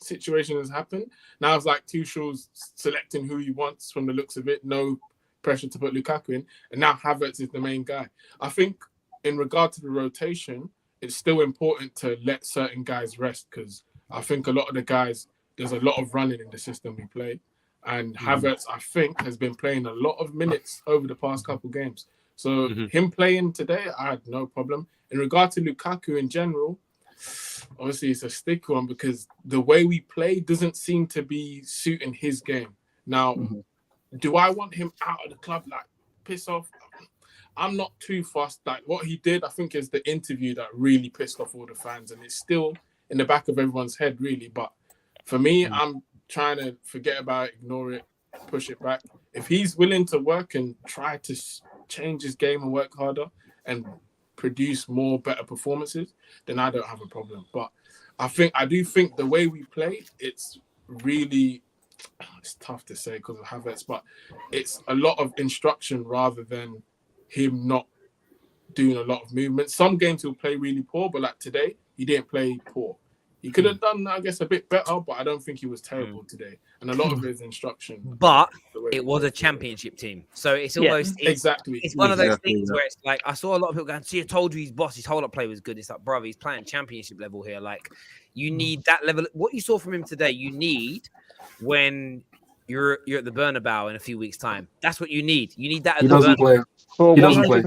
situation has happened, now it's like Tuchel's selecting who he wants from the looks of it. No pressure to put Lukaku in. And now Havertz is the main guy. I think in regard to the rotation, it's still important to let certain guys rest because I think a lot of the guys, there's a lot of running in the system we play. And Havertz, I think, has been playing a lot of minutes over the past couple games. So him playing today, I had no problem. In regard to Lukaku in general, obviously it's a sticky one because the way we play doesn't seem to be suiting his game. Now, do I want him out of the club, like piss off? I'm not too fussed. Like what he did, I think, is the interview that really pissed off all the fans, and it's still in the back of everyone's head, really. But for me, I'm trying to forget about it, ignore it, push it back. If he's willing to work and try to change his game and work harder and produce more better performances, then I don't have a problem. But I do think the way we play, it's tough to say because of Havertz, but it's a lot of instruction rather than him not doing a lot of movement. Some games he'll play really poor, but like today, he didn't play poor. He could have done, I guess, a bit better, but I don't think he was terrible today. And a lot of his instruction. But it was a championship team. So it's almost exactly. It's one of those things where it's like I saw a lot of people going, see, I told you his boss, his hold-up play was good. It's like, brother, he's playing championship level here. Like, you need that level. What you saw from him today, you need when you're at the Bernabeu in a few weeks' time. That's what you need. You need that at He the doesn't play. He doesn't play.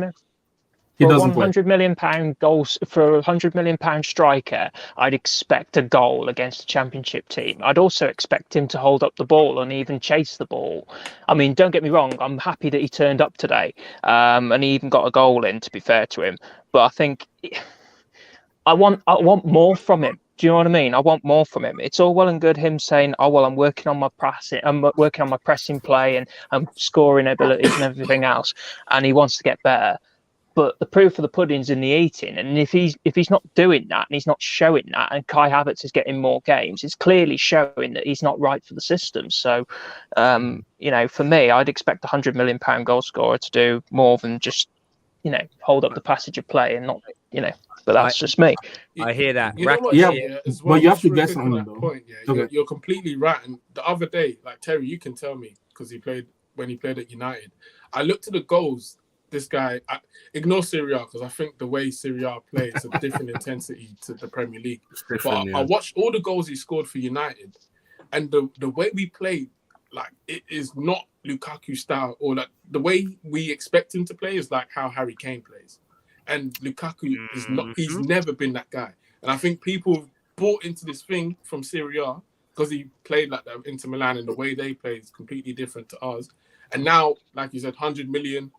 For a £100 million goals for a £100 million striker, I'd expect a goal against a championship team. I'd also expect him to hold up the ball and even chase the ball. I mean, don't get me wrong, I'm happy that he turned up today, and he even got a goal in, to be fair to him. But I think I want more from him. Do you know what I mean? I want more from him. It's all well and good him saying, "Oh well, I'm working on my pressing play and I'm scoring abilities and everything else," and he wants to get better. But the proof of the pudding's in the eating, and if he's not doing that and he's not showing that, and Kai Havertz is getting more games, it's clearly showing that he's not right for the system. So, for me, I'd expect a £100 million goal scorer to do more than just, hold up the passage of play and not, But that's just me. I hear that. You know what, as well, but you have to guess on that point. Yeah, you're completely right. And the other day, like Terry, you can tell me because when he played at United, I looked at the goals. This guy, ignore Serie A because I think the way Serie A plays is a different intensity to the Premier League. But I watched all the goals he scored for United, and the way we played, like it is not Lukaku style, or like the way we expect him to play is like how Harry Kane plays. And Lukaku is not; he's never been that guy. And I think people bought into this thing from Serie A because he played like that Inter Milan, and the way they play is completely different to ours. And now, like you said, 100 million.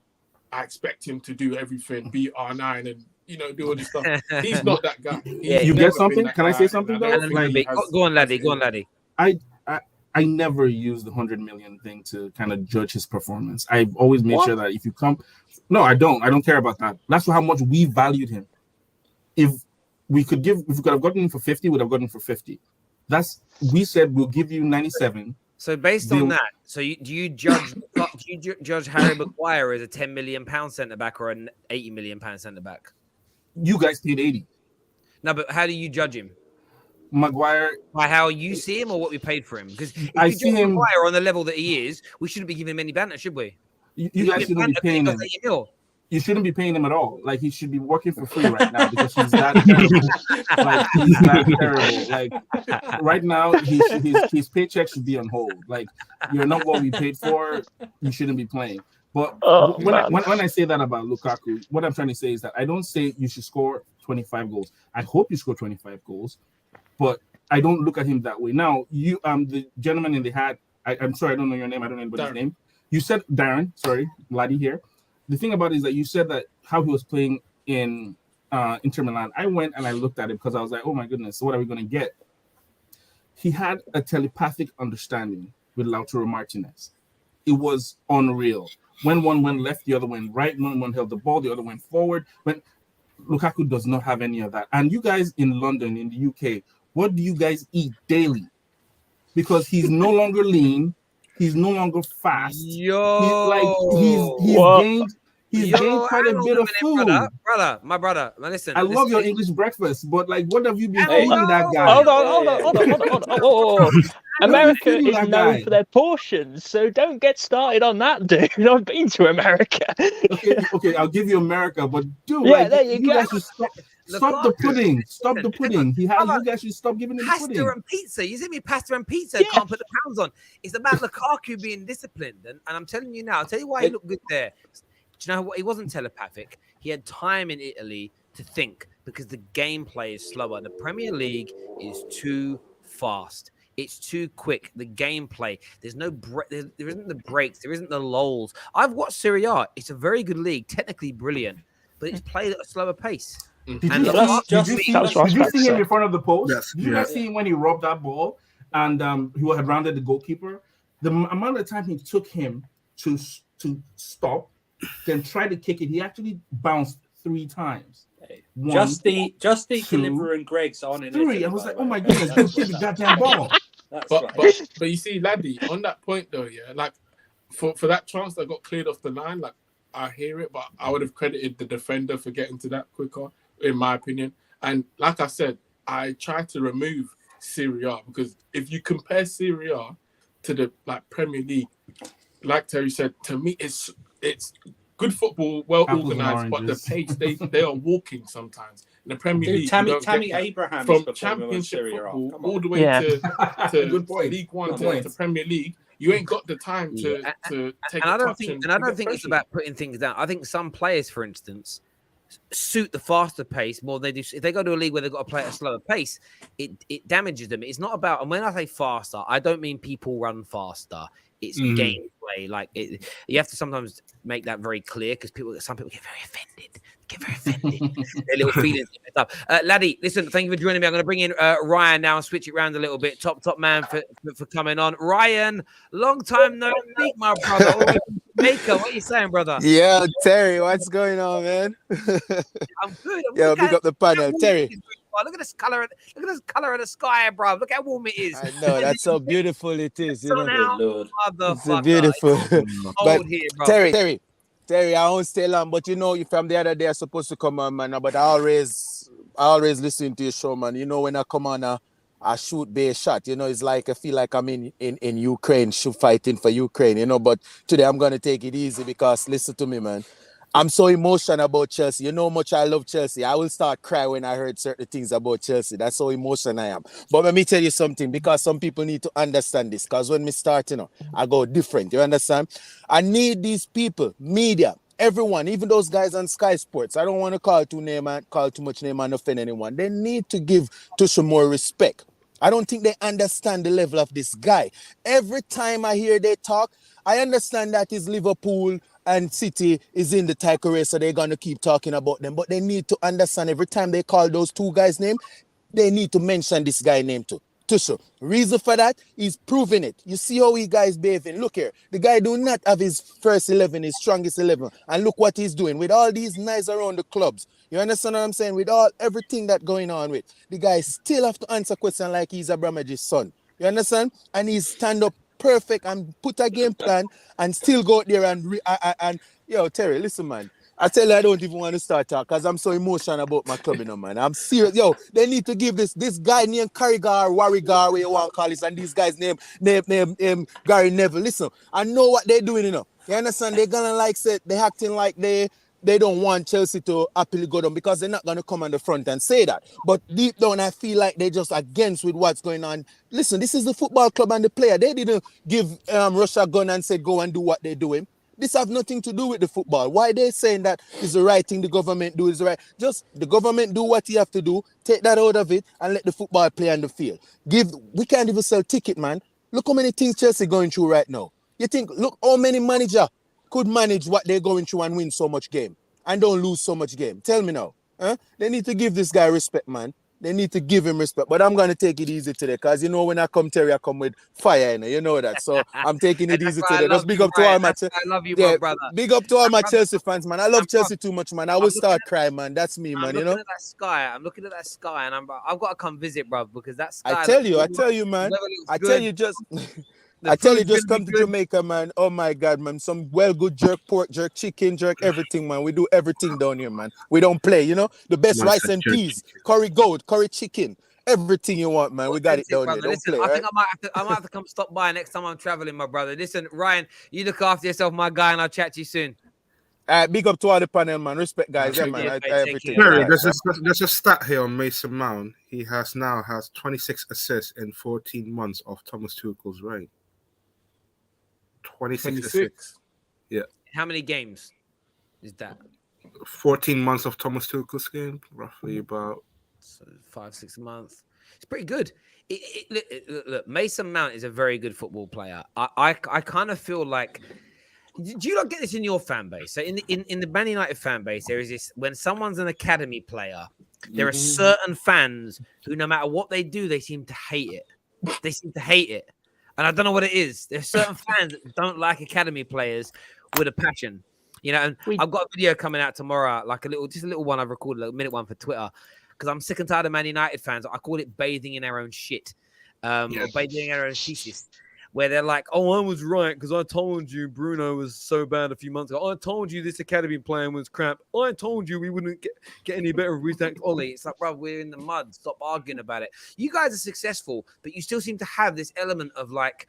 I expect him to do everything, be R9 and do all this stuff. He's not that guy. You get something? Can I say something though? Go on, laddie. I never use the 100 million thing to kind of judge his performance. I've always made sure that if you come, no, I don't care about that. That's how much we valued him. If we could have gotten him for 50, we'd have gotten him for 50. We said we'll give you 97. So based on that, do you judge Harry Maguire as a £10 million centre back or an £80 million centre back? You guys paid 80. No, but how do you judge him? Maguire, by how you see him or what we paid for him? Because if I see him Maguire on the level that he is, we shouldn't be giving him any banter, should we? You guys shouldn't be paying him. You shouldn't be paying him at all. Like he should be working for free right now because he's that terrible. Like he's that terrible. Like right now, his paycheck should be on hold. Like you're not what we paid for. You shouldn't be playing. But when I say that about Lukaku, what I'm trying to say is that I don't say you should score 25 goals. I hope you score 25 goals, but I don't look at him that way. Now, you the gentleman in the hat. I'm sorry, I don't know your name. I don't know anybody's name. You said Darren. Sorry, laddie here. The thing about it is that you said that how he was playing in Inter Milan. I went and I looked at it because I was like, oh my goodness, so what are we going to get? He had a telepathic understanding with Lautaro Martinez. It was unreal. When one went left, the other went right. When one held the ball, the other went forward. When Lukaku does not have any of that. And you guys in London, in the UK, what do you guys eat daily? Because he's no longer lean. He's no longer fast. He's gained quite a bit of food. My brother. Now listen. I love your English breakfast, but like, what have you been feeding that guy? Hold on. America is known for their portions, so don't get started on that, dude. I've been to America. Okay, I'll give you America, but dude, there you go. Guys should stop the pudding. Stop the pudding. You guys should stop giving him the pudding. Pasta and pizza. You see me, pasta and pizza. Can't put the pounds on. It's about Lukaku being disciplined, and I'm telling you now. I'll tell you why he looked good there. Do you know what? He wasn't telepathic. He had time in Italy to think because the gameplay is slower. The Premier League is too fast. It's too quick. The gameplay. There's no there isn't the breaks. There isn't the lulls. I've watched Serie A. It's a very good league, technically brilliant, but it's played at a slower pace. Did you see him in front of the post? Yes. Did you guys see him when he robbed that ball and he had rounded the goalkeeper? The amount of time he took him to stop, then try to kick it, he actually bounced 3 times. Justy Deliver and Greg's on in 3. I was like, oh my goodness, just hit the goddamn ball. But you see, laddie, on that point though, yeah, like for that chance that got cleared off the line, like I hear it, but I would have credited the defender for getting to that quicker, in my opinion. And like I said, I try to remove Serie A, because if you compare Serie A to the Premier League, like Terry said, to me it's good football, well organized, but the pace they are walking sometimes. In the Premier League, Tammy Abraham from Championship football all the way to League One to Premier League. You ain't got the time to take and a I don't touch. think, and I don't think it's about putting things down. I think some players, for instance, suit the faster pace more than they do. If they go to a league where they've got to play at a slower pace, it damages them. It's not about, and when I say faster, I don't mean people run faster. It's gameplay. Like you have to sometimes make that very clear, because some people get very offended. Their little feelings get messed up. Laddie, listen, thank you for joining me. I'm going to bring in Ryan now and switch it around a little bit. Top man for coming on. Ryan, long time no speak, my brother. All right, Jamaica, what are you saying, brother? Yeah, Terry, what's going on, man? I'm good. Yeah, big up the panel, Terry. Look at this color. Look at this color of the sky, bro. Look how warm it is. I know, that's so beautiful it is. You know, it's so beautiful. But here, bro. Terry, I won't stay long, but you know, from the other day I'm supposed to come on, man. But I always listen to your show, man. You know, when I come on, I shoot bare shot. You know, it's like I feel like I'm in Ukraine, fighting for Ukraine. You know, but today I'm gonna take it easy, because listen to me, man. I'm so emotional about Chelsea. You know how much I love Chelsea. I will start crying when I heard certain things about Chelsea. That's how emotional I am. But let me tell you something, because some people need to understand this. Because when we start, you know, I go different. You understand? I need these people, media, everyone, even those guys on Sky Sports. I don't want to call too much name and offend anyone. They need to give Tuchel more respect. I don't think they understand the level of this guy. Every time I hear they talk, I understand that it's Liverpool and City is in the title race, so they're going to keep talking about them. But they need to understand, every time they call those two guys' name, they need to mention this guy's name too. Tuchel. Reason for that, he's proving it. You see how he guys behaving. Look here, the guy do not have his first 11, his strongest 11. And look what he's doing with all these knives around the clubs. You understand what I'm saying? With everything that going on with, the guy still have to answer questions like he's Abramovich's son. You understand? And he's stand up perfect and put a game plan and still go out there and yo, Terry, listen, man. I tell you, I don't even want to start talking, because I'm so emotional about my club, you know, man. I'm serious. Yo, they need to give this guy named Carragher, Warrigar, where you want to call this, and these guys name Gary Neville. Listen, I know what they're doing, you know. You understand? They're gonna they're acting like they don't want Chelsea to happily go down, because they're not gonna come on the front and say that. But deep down, I feel like they're just against with what's going on. Listen, this is the football club and the player. They didn't give Russia a gun and say go and do what they're doing. This have nothing to do with the football. Why they saying that is the right thing the government do is the right? Just the government do what you have to do, take that out of it, and let the football play on the field. We can't even sell ticket, man. Look how many things Chelsea going through right now. You think, look how many manager could manage what they're going through and win so much game and don't lose so much game. Tell me now. Huh? They need to give this guy respect, man. They need to give him respect. But I'm going to take it easy today, because, you know, when I come, Terry, I come with fire, you know that. So I'm taking it easy today. Just big up to all my... I love you, my brother. Big up to all my Chelsea fans, man. I love Chelsea too much, man. I will start crying, man. That's me, man, you know? I'm looking at that sky, and I've got to come visit, bro, because that sky... I tell you, man. I tell you, just come to Jamaica, man. Oh my God, man. Some good jerk pork, jerk chicken, jerk everything, man. We do everything down here, man. We don't play, you know. The best rice and peas, curry goat, curry chicken, everything you want, man. We got it down here. Don't play. I think I might have to come stop by next time I'm traveling, my brother. Listen, Ryan, you look after yourself, my guy, and I'll chat to you soon. Big up to all the panel, man. Respect, guys. Yeah, man. Everything. There's a stat here on Mason Mount. He has 26 assists in 14 months of Thomas Tuchel's reign. 26. Yeah. How many games is that? 14 months of Thomas Tuchel's game, roughly about 5-6 months. It's pretty good. Look, Mason Mount is a very good football player. I kind of feel like, do you not get this in your fan base? So in the Man United fan base, there is this, when someone's an academy player, there are certain fans who, no matter what they do, they seem to hate it. They seem to hate it. And I don't know what it is. There's certain fans that don't like academy players with a passion, you know. And I've got a video coming out tomorrow, like just a little one I've recorded, a minute one for Twitter, because I'm sick and tired of Man United fans. I call it bathing in our own shit, or bathing in our own thesis. where they're like, oh, I was right because I told you Bruno was so bad a few months ago. I told you this academy plan was crap. I told you we wouldn't get any better if we thanked Ollie. It's like, bro, we're in the mud. Stop arguing about it. You guys are successful, but you still seem to have this element of like,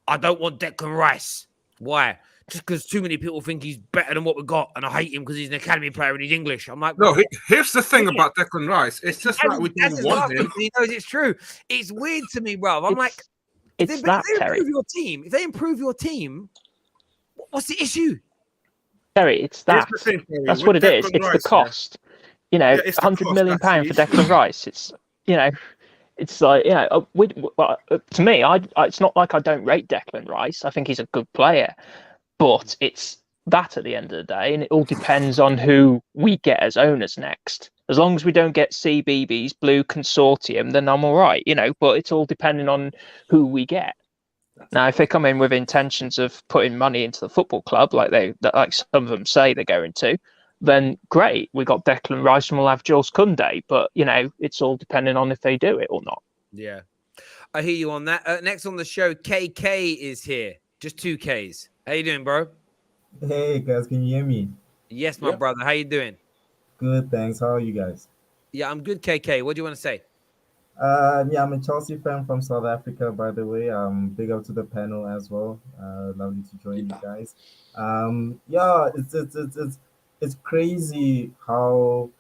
I don't want Declan Rice. Why? Just because too many people think he's better than what we got, and I hate him because he's an academy player and he's English. I'm like, no. Here's the thing about Declan Rice. It's just like we don't want him. He knows it's true. It's weird to me, bro. I'm like, if they improve your team, what's the issue? Terry, it's that. That's what it is. It's the cost. You know, £100 million for Declan Rice. It's, you know. It's like, you know, to me, it's not like I don't rate Declan Rice. I think he's a good player, but it's that at the end of the day, and it all depends on who we get as owners next. As long as we don't get CBBS, Blue Consortium, then I'm all right, you know, but it's all depending on who we get. Now, if they come in with intentions of putting money into the football club, like some of them say they're going to, then great, we got Declan Rice and we'll have Jules Koundé. But, you know, it's all depending on if they do it or not. Yeah, I hear you on that. Next on the show, KK is here. Just 2 Ks. How you doing, bro? Hey, guys, can you hear me? Yes, my brother. How you doing? Good, thanks. How are you guys? Yeah, I'm good, KK. What do you want to say? Yeah, I'm a Chelsea fan from South Africa, by the way. Big up to the panel as well. Lovely to join you guys. Yeah, it's crazy how,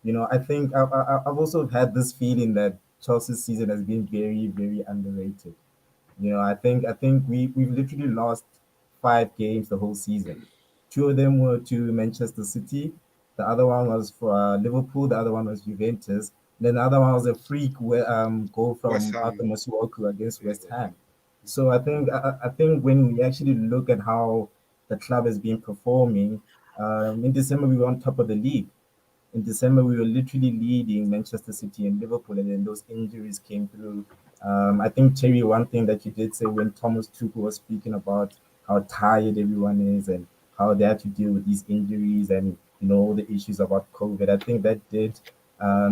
you know, I think I've also had this feeling that Chelsea's season has been very, very underrated. You know, I think we've literally lost 5 games the whole season. 2 of them were to Manchester City. The other one was for Liverpool. The other one was Juventus. Then the other one was a freak goal from Arthur Masuaku against West Ham. So I think when we actually look at how the club has been performing, in December we were on top of the league. In December we were literally leading Manchester City and Liverpool, and then those injuries came through. I think, Terry, one thing that you did say when Thomas Tuchel was speaking about how tired everyone is and how they had to deal with these injuries and, you know, all the issues about COVID, I think that did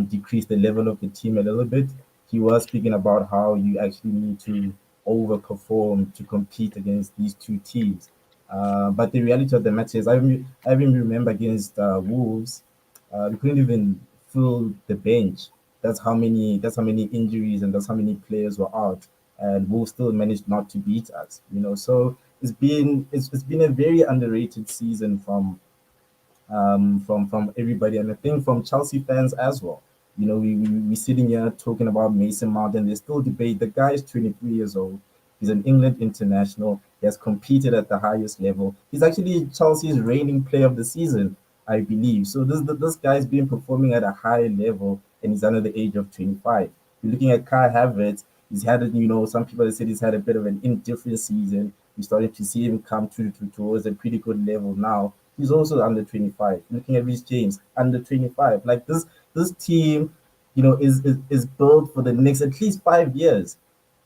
decrease the level of the team a little bit. He was speaking about how you actually need to overperform to compete against these 2 teams. But the reality of the match is, I even remember against Wolves, we couldn't even fill the bench. That's how many injuries and that's how many players were out, and Wolves still managed not to beat us. You know, so it's been a very underrated season from everybody, and I think from Chelsea fans as well. You know, we sitting here talking about Mason Mount, and there's still debate. The guy is 23 years old. He's an England international. He has competed at the highest level. He's actually Chelsea's reigning player of the season, I believe. So this guy's been performing at a high level, and he's under the age of 25. You're looking at Kai Havertz. He's had, you know, some people have said he's had a bit of an indifferent season. We're starting to see him come towards a pretty good level now. He's also under 25. Looking at Reece James, under 25. Like this team, you know, is built for the next at least 5 years.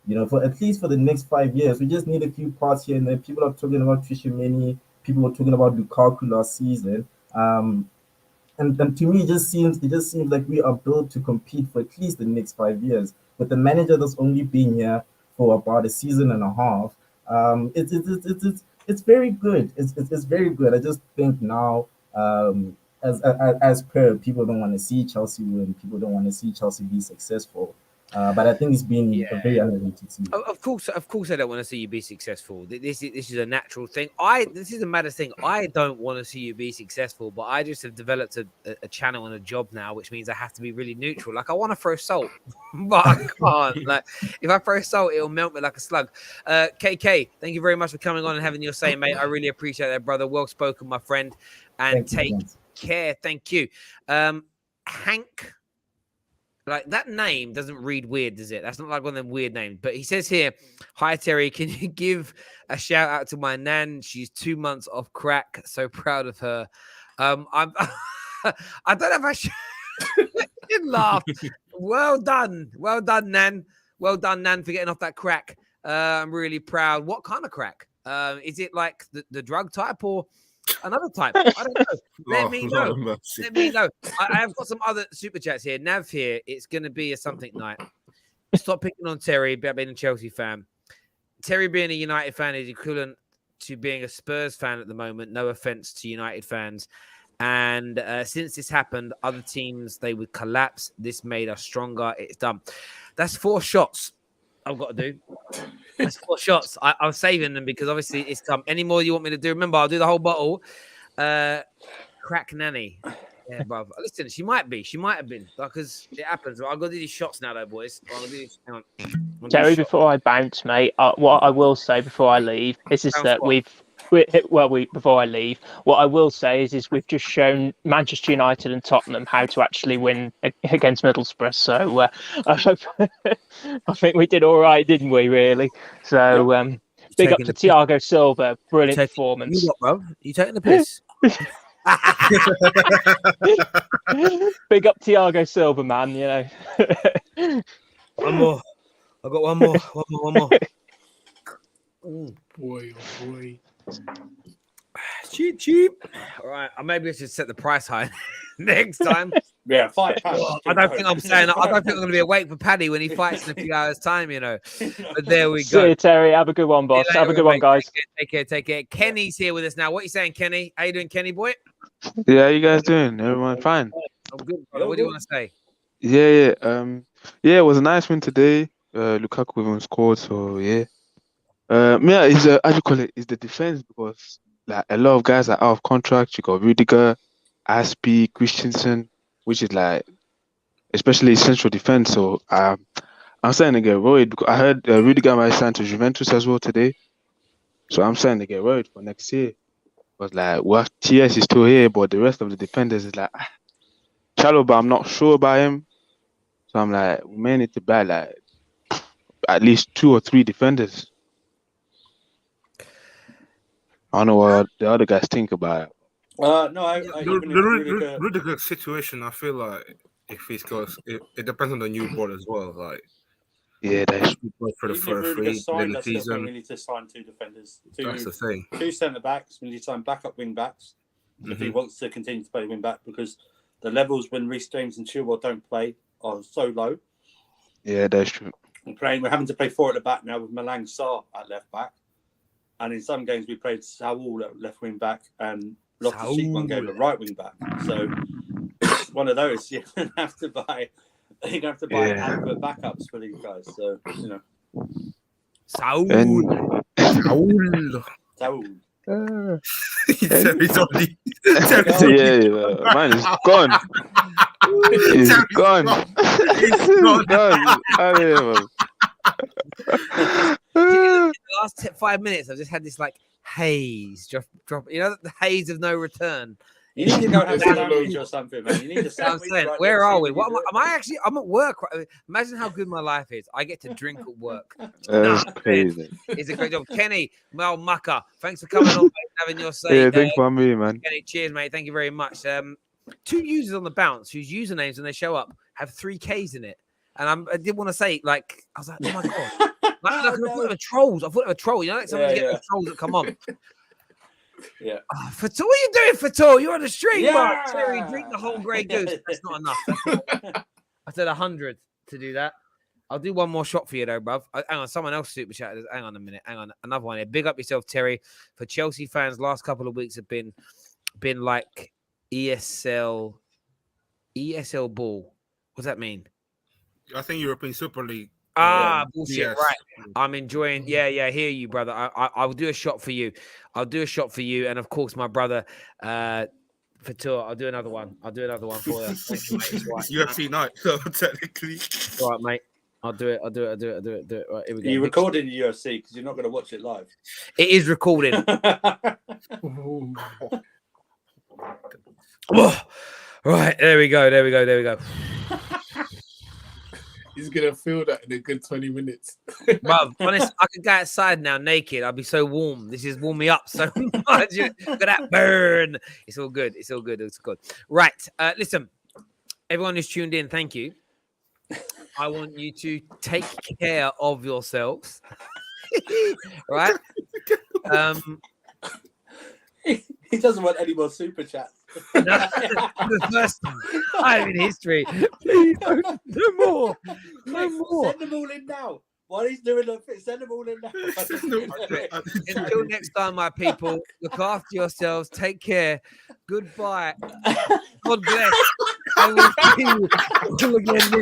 You know, for the next 5 years. We just need a few parts here and there. People are talking about Tchouaméni. People were talking about Lukaku last season. And to me, it just seems like we are built to compete for at least the next 5 years. But the manager that's only been here for about a season and a half, it's very good. It's very good. I just think now, as per, people don't want to see Chelsea win. People don't want to see Chelsea be successful. But I think it's been a very underrated season. Of course, I don't want to see you be successful. This is a natural thing. This is a matter thing. I don't want to see you be successful, but I just have developed a channel and a job now, which means I have to be really neutral. Like, I want to throw salt, but I can't. Like, if I throw salt, it'll melt me like a slug. KK, thank you very much for coming on and having your say, mate. I really appreciate that, brother. Well spoken, my friend. And take care. Thank you. Hank. Like, that name doesn't read weird, does it? That's not like one of them weird names. But he says here, hi, Terry, can you give a shout out to my nan? She's 2 months off crack. So proud of her. I don't know if I should laugh. Well done, Nan. Well done, Nan, for getting off that crack. I'm really proud. What kind of crack? Is it like the drug type or another type? I don't know. Let me know. I have got some other super chats here. Nav here. It's going to be a something night. Stop picking on Terry about being a Chelsea fan. Terry being a United fan is equivalent to being a Spurs fan at the moment. No offense to United fans. And since this happened, other teams, they would collapse. This made us stronger. It's done. That's 4 shots I've got to do. That's 4 shots. I'm saving them because obviously it's come. Any more you want me to do? Remember, I'll do the whole bottle. Crack nanny. Yeah, bruv. Listen, she might have been because it happens. I've got to do these shots now, though, boys. Hang on. Terry, before I bounce, mate, what I will say before I leave is that before I leave, what I will say is we've just shown Manchester United and Tottenham how to actually win against Middlesbrough. So I think we did all right, didn't we? Really. So big up to Thiago Silva, brilliant performance. You what, bro? You taking the piss? Big up Thiago Silva, man. You know. One more. I got one more. One more. Ooh, boy, oh boy. Cheap. All right, maybe I should set the price high next time. Yeah, £5. I don't think I'm going to be awake for Paddy when he fights in a few hours' time, you know. But there we go. See you, Terry. Have a good one, boss. Have a good one, guys. Take care. Kenny's here with us now. What are you saying, Kenny? How you doing, Kenny boy? Yeah, how you guys doing? Everyone fine? I'm good, brother. What do you want to say? Yeah. It was a nice win today. Lukaku even scored, so yeah. It's how do you call it? It's the defense because like a lot of guys are out of contract. You got Rudiger, Aspie, Christensen, which is like especially central defense. So I'm starting to get worried because I heard Rudiger might sign to Juventus as well today. So I'm starting to get worried for next year. Because like TS is still here, but the rest of the defenders is like Chalobah, I'm not sure about him. So I'm like, we may need to buy like at least 2 or 3 defenders. I don't know what the other guys think about it. The Rudiger situation, I feel like if he goes, it depends on the new board as well. Like, yeah, that's for the first 3 in the season. We need to sign 2 defenders. That's the thing. 2 centre backs. We need to sign backup wing backs if he wants to continue to play wing back because the levels when Reece James and Chilwell don't play are so low. Yeah, that's true. We're having to play 4 at the back now with Malang Sarr at left back. And in some games, we played Saul at left wing back and Loftus-Cheek one game at right wing back. So it's one of those. You're going to have to buy adequate backups for these guys. So, you know. Saul. He's already. Mine is gone. He's gone. He's gone. The last 5 minutes, I've just had this like haze drop. You know, the haze of no return. You need to go have a sandwich or something, man. You need a sandwich. Right, where are we? What am I actually? I'm at work. Imagine how good my life is. I get to drink at work. That's crazy. It's a great job. Kenny, Mel Mucker, thanks for coming on, mate, having your say. Yeah, thanks for me, man. Kenny, cheers, mate. Thank you very much. 2 users on the bounce whose usernames when they show up have 3 Ks in it. And I did want to say, like, I was like, oh my God. I thought they were trolls. I thought they were trolls. You know, like sometimes you get those trolls that come on. Yeah. Oh, Fatou, what are you doing, Fatou? You're on the stream, Mark. Terry, drink the whole grey goose. That's not enough. I said 100 to do that. I'll do one more shot for you, though, bruv. Hang on, someone else super chat. Hang on a minute. Hang on, another one here. Big up yourself, Terry. For Chelsea fans, last couple of weeks have been like ESL ball. What's that mean? I think European Super League. Bullshit. Yes. Right. I'm enjoying. Yeah. I hear you, brother. I will do a shot for you. And of course, my brother, Fatou, I'll do another one. For you. UFC night, so technically. All right, mate. I'll do it. Right, here we go. Are you recording the UFC because you're not going to watch it live? It is recording. Right. There we go. He's gonna feel that in a good 20 minutes. Bruv, honest, I could go outside now naked. I'll be so warm. This has warmed me up so much. Look at that burn. It's all good. Right. Listen, everyone who's tuned in, thank you. I want you to take care of yourselves. Right? He doesn't want any more super chats. No, the first time in history. Please, no more. Send them all in now. While he's doing it, send them all in now. Until next time, my people, look after yourselves. Take care. Goodbye. God bless. I will see you all again.